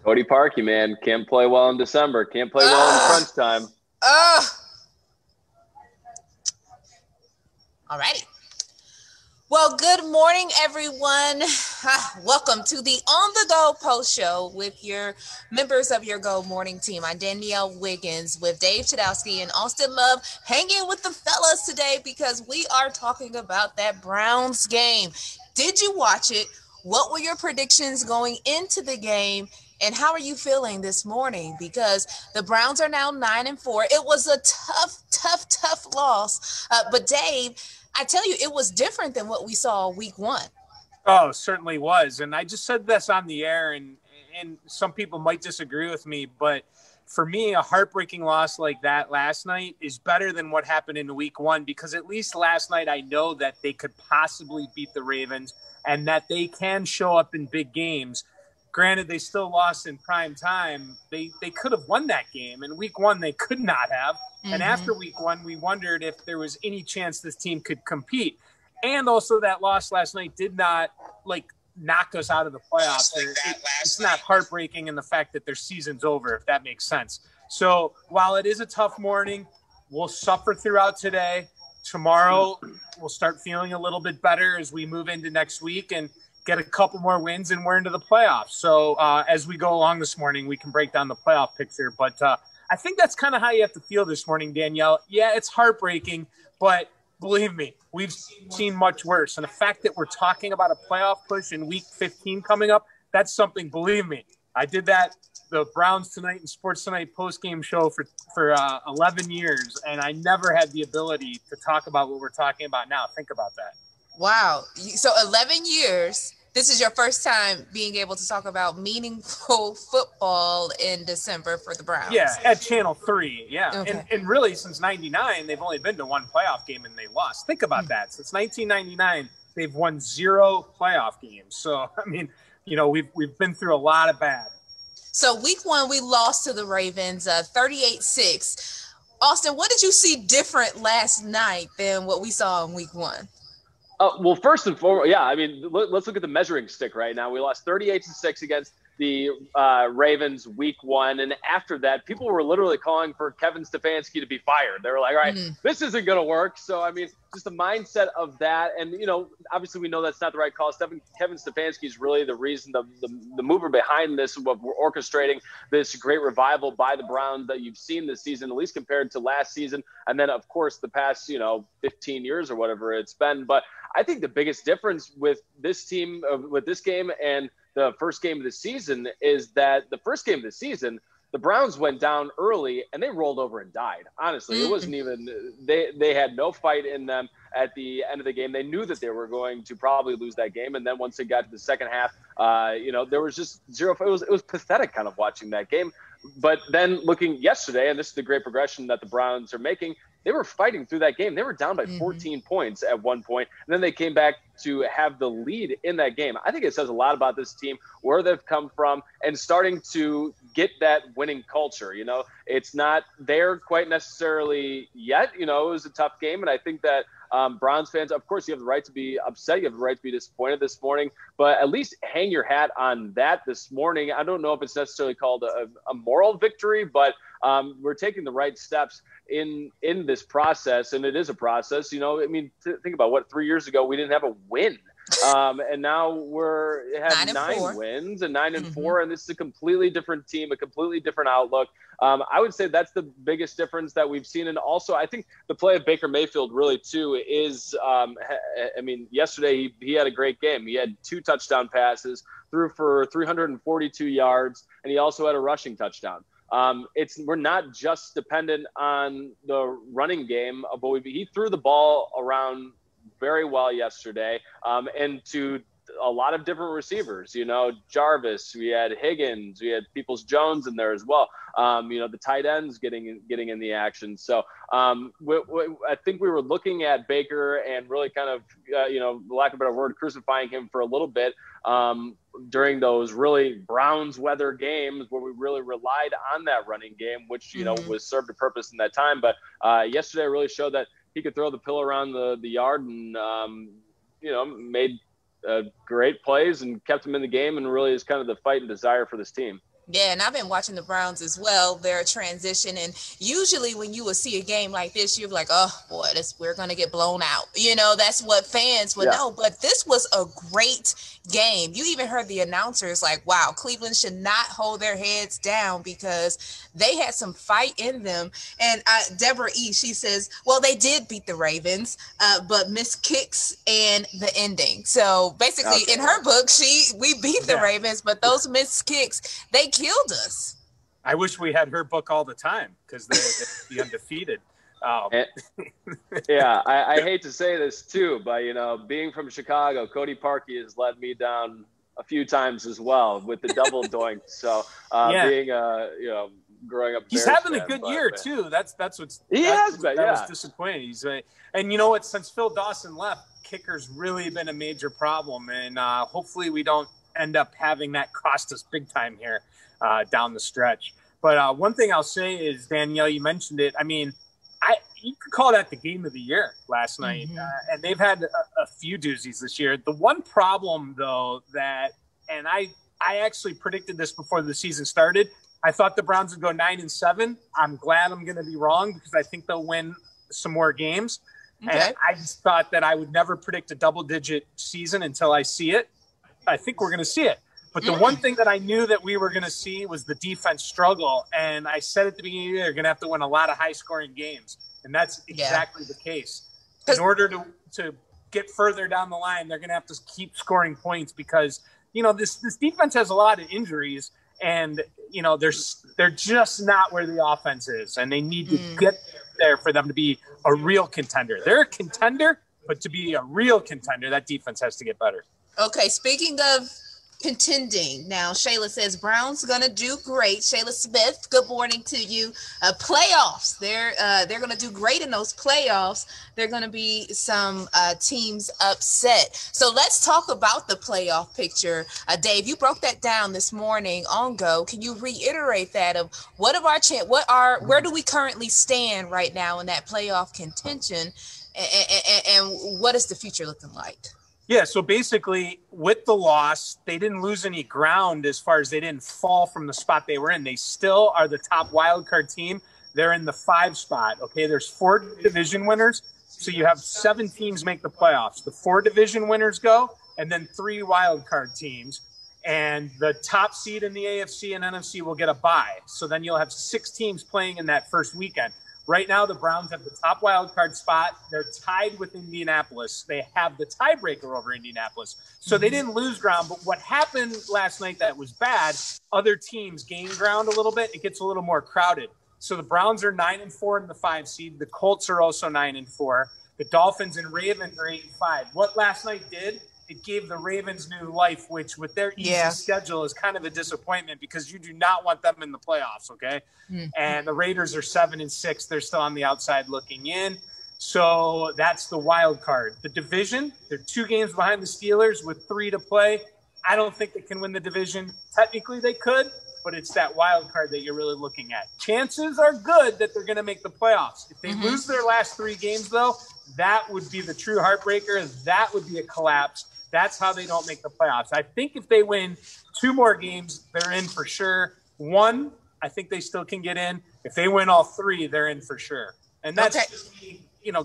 Cody Parkey, man, can't play well in December. Can't play well in crunch time. All righty. Well, good morning, everyone. Welcome to the On the Go Post Show with your members of your Go Morning team. I'm Danielle Wiggins with Dave Chudowski and Austin Love, hanging with the fellas today because we are talking about that Browns game. Did you watch it? What were your predictions going into the game? And how are you feeling this morning? Because the Browns are now 9-4. It was a tough loss. But Dave, I tell you, it was different than what we saw week one. Oh, it certainly was. And I just said this on the air, and some people might disagree with me, but for me, a heartbreaking loss like that last night is better than what happened in week one, because at least last night I know that they could possibly beat the Ravens and that they can show up in big games. Granted, they still lost in prime time. They could have won that game. In week one, they could not have. And after week one, we wondered if there was any chance this team could compete. And also that loss last night did not, knock us out of the playoffs. It's not heartbreaking in the fact that their season's over, if that makes sense. So while it is a tough morning, we'll suffer throughout today. Tomorrow, we'll start feeling a little bit better as we move into next week and get a couple more wins, and we're into the playoffs. So as we go along this morning, we can break down the playoff picture. But I think that's kind of how you have to feel this morning, Danielle. Yeah, it's heartbreaking, but believe me, we've seen much worse. And the fact that we're talking about a playoff push in week 15 coming up, that's something, believe me. I did that, the Browns Tonight and Sports Tonight post-game show for 11 years, and I never had the ability to talk about what we're talking about now. Think about that. Wow. So 11 years, this is your first time being able to talk about meaningful football in December for the Browns. Yeah, at Channel 3, yeah. Okay. And really, since 99, they've only been to one playoff game and they lost. Think about that. Since 1999, they've won 0 playoff games. So, I mean, we've been through a lot of bad. So week one, we lost to the Ravens 38-6. Austin, what did you see different last night than what we saw in week one? Well, first and foremost, yeah, I mean, let's look at the measuring stick right now. We lost 38-6 against the Ravens week one. And after that, people were literally calling for Kevin Stefanski to be fired. They were like, all right, this isn't going to work. So, I mean, just the mindset of that. And, obviously we know that's not the right call. Kevin Stefanski is really the reason, the mover behind this, what we're orchestrating this great revival by the Browns that you've seen this season, at least compared to last season. And then, of course, the past, 15 years or whatever it's been. But I think the biggest difference with this team, with this game and the first game of the season, is that the first game of the season, the Browns went down early and they rolled over and died. Honestly, it wasn't even they had no fight in them at the end of the game. They knew that they were going to probably lose that game. And then once it got to the second half, there was just zero. It was pathetic kind of watching that game. But then looking yesterday, and this is the great progression that the Browns are making, they were fighting through that game. They were down by 14 points at one point, and then they came back to have the lead in that game. I think it says a lot about this team, where they've come from, and starting to get that winning culture. It's not there quite necessarily yet. It was a tough game, and I think that Browns fans, of course, you have the right to be upset. You have the right to be disappointed this morning, but at least hang your hat on that this morning. I don't know if it's necessarily called a moral victory, but we're taking the right steps in this process, and it is a process. Think about 3 years ago we didn't have a win, and now we have 9 wins and 9-4, and this is a completely different team, a completely different outlook. I would say that's the biggest difference that we've seen, and also I think the play of Baker Mayfield really too is. Yesterday he had a great game. He had 2 touchdown passes, threw for 342 yards, and he also had a rushing touchdown. We're not just dependent on the running game, but he threw the ball around very well yesterday, and to a lot of different receivers. Jarvis, we had Higgins, we had Peoples-Jones in there as well. The tight ends getting in the action. So I think we were looking at Baker and really kind of, lack of a better word, crucifying him for a little bit during those really Browns weather games where we really relied on that running game, which, was served a purpose in that time. But yesterday really showed that he could throw the pill around the yard and, made great plays and kept him in the game, and really is kind of the fight and desire for this team. Yeah, and I've been watching the Browns as well, their transition. And usually when you will see a game like this, you're like, oh, boy, we're going to get blown out. That's what fans would know. But this was a great game. You even heard the announcers like, wow, Cleveland should not hold their heads down because they had some fight in them. And Deborah E., she says, well, they did beat the Ravens, but missed kicks and the ending. So basically, in her book, we beat the Ravens, but those missed kicks, they killed us. I wish we had her book all the time because they'd be undefeated. I hate to say this too, but being from Chicago, Cody Parkey has led me down a few times as well with the double doink. So being growing up, he's having a good year too. That's what's that was disappointing. He's and you know what? Since Phil Dawson left, kicker's really been a major problem, and hopefully we don't end up having that cost us big time here down the stretch. But one thing I'll say is, Danielle, you mentioned it. I mean, you could call that the game of the year last night, and they've had a few doozies this year. The one problem, though, and I actually predicted this before the season started. I thought the Browns would go 9-7. I'm glad I'm going to be wrong because I think they'll win some more games. Okay. And I just thought that I would never predict a double-digit season until I see it. I think we're going to see it. But the one thing that I knew that we were going to see was the defense struggle. And I said at the beginning of the year, they're going to have to win a lot of high-scoring games. And that's exactly the case. In order to get further down the line, they're going to have to keep scoring points because, this defense has a lot of injuries. And, they're just not where the offense is. And they need to get there for them to be a real contender. They're a contender, but to be a real contender, that defense has to get better. Okay, speaking of contending, now Shayla says Browns gonna do great. Shayla Smith, good morning to you. Playoffs, they're gonna do great in those playoffs. They're gonna be some teams upset. So let's talk about the playoff picture. Dave, you broke that down this morning on Go. Can you reiterate that of where do we currently stand right now in that playoff contention, and what is the future looking like? Yeah, so basically with the loss, they didn't lose any ground as far as they didn't fall from the spot they were in. They still are the top wild card team. They're in the 5 spot. Okay, there's 4 division winners. So you have 7 teams make the playoffs. The 4 division winners go, and then 3 wild card teams. And the top seed in the AFC and NFC will get a bye. So then you'll have 6 teams playing in that first weekend. Right now, the Browns have the top wild card spot. They're tied with Indianapolis. They have the tiebreaker over Indianapolis. So they didn't lose ground. But what happened last night that was bad, other teams gained ground a little bit. It gets a little more crowded. So the Browns are 9-4 in the 5 seed. The Colts are also 9-4. The Dolphins and Ravens are 8-5. What last night did, it gave the Ravens new life, which with their easy schedule is kind of a disappointment because you do not want them in the playoffs, okay? And the Raiders are 7-6. They're still on the outside looking in. So that's the wild card. The division, they're 2 games behind the Steelers with 3 to play. I don't think they can win the division. Technically they could, but it's that wild card that you're really looking at. Chances are good that they're going to make the playoffs. If they lose their last 3 games, though, that would be the true heartbreaker. That would be a collapse. That's how they don't make the playoffs. I think if they win 2 more games, they're in for sure. 1, I think they still can get in. If they win all 3, they're in for sure. And that's just me,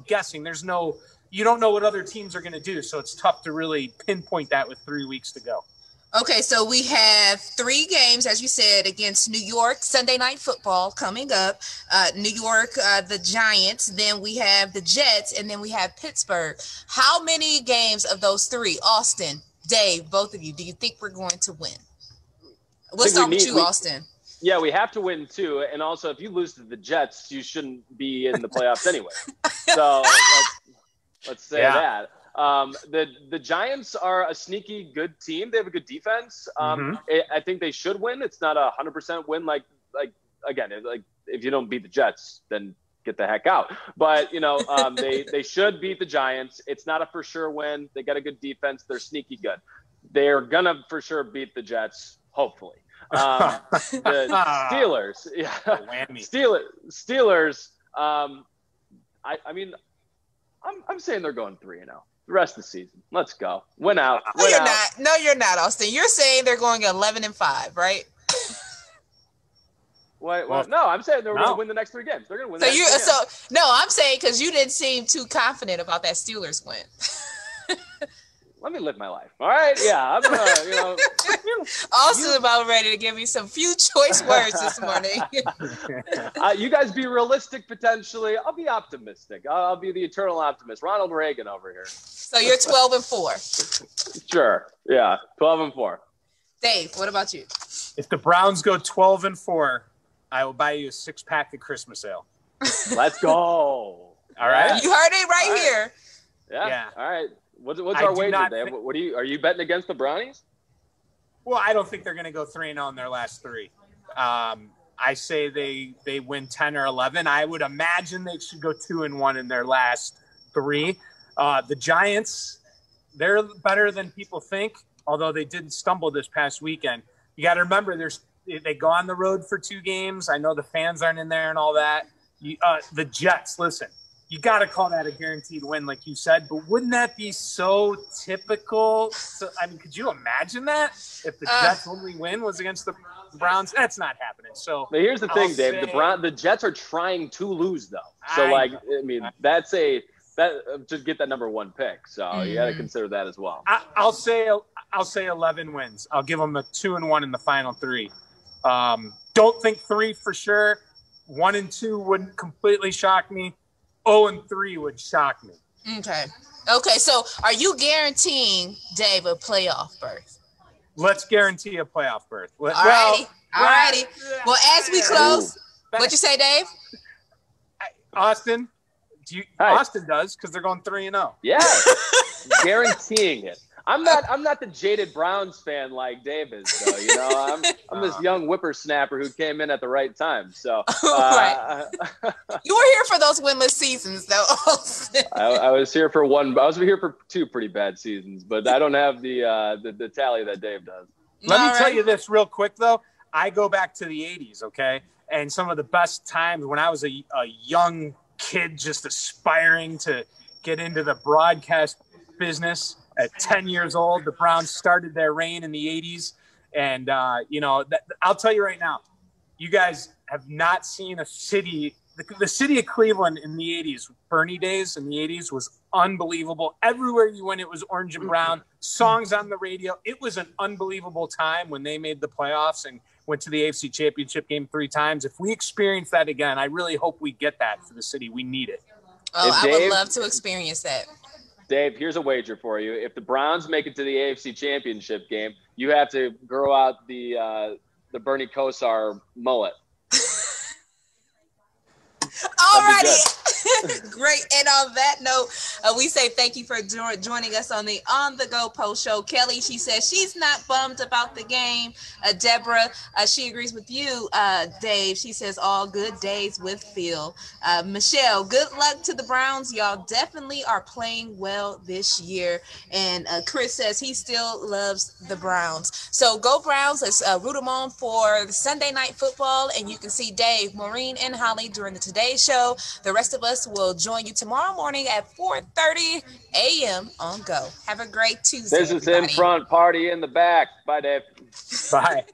guessing. You don't know what other teams are going to do, so it's tough to really pinpoint that with 3 weeks to go. Okay, so we have 3 games, as you said, against New York, Sunday Night Football coming up. New York, the Giants, then we have the Jets, and then we have Pittsburgh. How many games of those 3, Austin, Dave, both of you, do you think we're going to win? We'll start with you, Austin. Yeah, we have to win 2. And also, if you lose to the Jets, you shouldn't be in the playoffs anyway. So let's say that. The Giants are a sneaky good team. They have a good defense. I think they should win. It's not a 100% win. Like again, if you don't beat the Jets, then get the heck out. But they should beat the Giants. It's not a for sure win. They got a good defense. They're sneaky good. They're gonna for sure beat the Jets. Hopefully, the Steelers. Yeah, Steelers. I mean, I'm saying they're going 3-0. The rest of the season. Let's go. Win out. No, you're not. No, you're not, Austin. You're saying they're going 11-5, right? Well, no, I'm saying they're going to win the next 3 games. They're going to win. I'm saying because you didn't seem too confident about that Steelers win. Let me live my life. All right, yeah, I'm gonna, Austin about ready to give me some few choice words this morning. You guys be realistic potentially. I'll be optimistic. I'll be the eternal optimist. Ronald Reagan over here. So you're 12-4. Sure. Yeah, 12-4. Dave, what about you? If the Browns go 12-4, I will buy you a 6-pack of Christmas ale. Let's go. All right. You heard it right here. Yeah. All right. What's our wager, Dave? Are you betting against the Brownies? Well, I don't think they're going to go 3-0 in their last 3. I say they win 10 or 11. I would imagine they should go 2-1 in their last 3. The Giants, they're better than people think, although they did stumble this past weekend. You got to remember, they go on the road for 2 games. I know the fans aren't in there and all that. The Jets, listen. You got to call that a guaranteed win, like you said. But wouldn't that be so typical? Could you imagine that if the Jets' only win was against the Browns? That's not happening. So, but here's the thing, Dave. The Jets are trying to lose, though. So, that's to get that number 1 pick. So you got to consider that as well. I'll say 11 wins. I'll give them a 2-1 in the final 3. Don't think 3 for sure. 1 and 2 wouldn't completely shock me. 0-3 would shock me. Okay. So are you guaranteeing Dave a playoff berth? Let's guarantee a playoff berth. All righty. Well, as we close, what'd you say, Dave? Austin, Austin does because they're going 3-0. Yeah, guaranteeing it. I'm not the jaded Browns fan like Dave is, though. I'm this young whippersnapper who came in at the right time. So right. You were here for those winless seasons, though. I was here for 1. I was here for 2 pretty bad seasons, but I don't have the tally that Dave does. Let me tell you this real quick, though. I go back to the 80s, okay, and some of the best times when I was a young kid just aspiring to get into the broadcast business. At 10 years old, the Browns started their reign in the 80s. And, I'll tell you right now, you guys have not seen a city. The city of Cleveland in the 80s, Bernie days in the 80s, was unbelievable. Everywhere you went, it was orange and brown. Songs on the radio. It was an unbelievable time when they made the playoffs and went to the AFC Championship game 3 times. If we experience that again, I really hope we get that for the city. We need it. I would love to experience that. Dave, here's a wager for you. If the Browns make it to the AFC Championship game, you have to grow out the Bernie Kosar mullet. All righty. Great. And on that note, we say thank you for joining us on the On The Go Post Show. Kelly, she says she's not bummed about the game. Deborah, she agrees with you. Dave, she says all good days with Phil. Michelle, good luck to the Browns. Y'all definitely are playing well this year. And Chris says he still loves the Browns. So go Browns. Let's root them on for the Sunday Night Football. And you can see Dave, Maureen, and Holly during the Today Show. The rest of us will join you tomorrow morning at 4:30 a.m. on Go. Have a great Tuesday. Business in front, party in the back. Bye, Dave. Bye.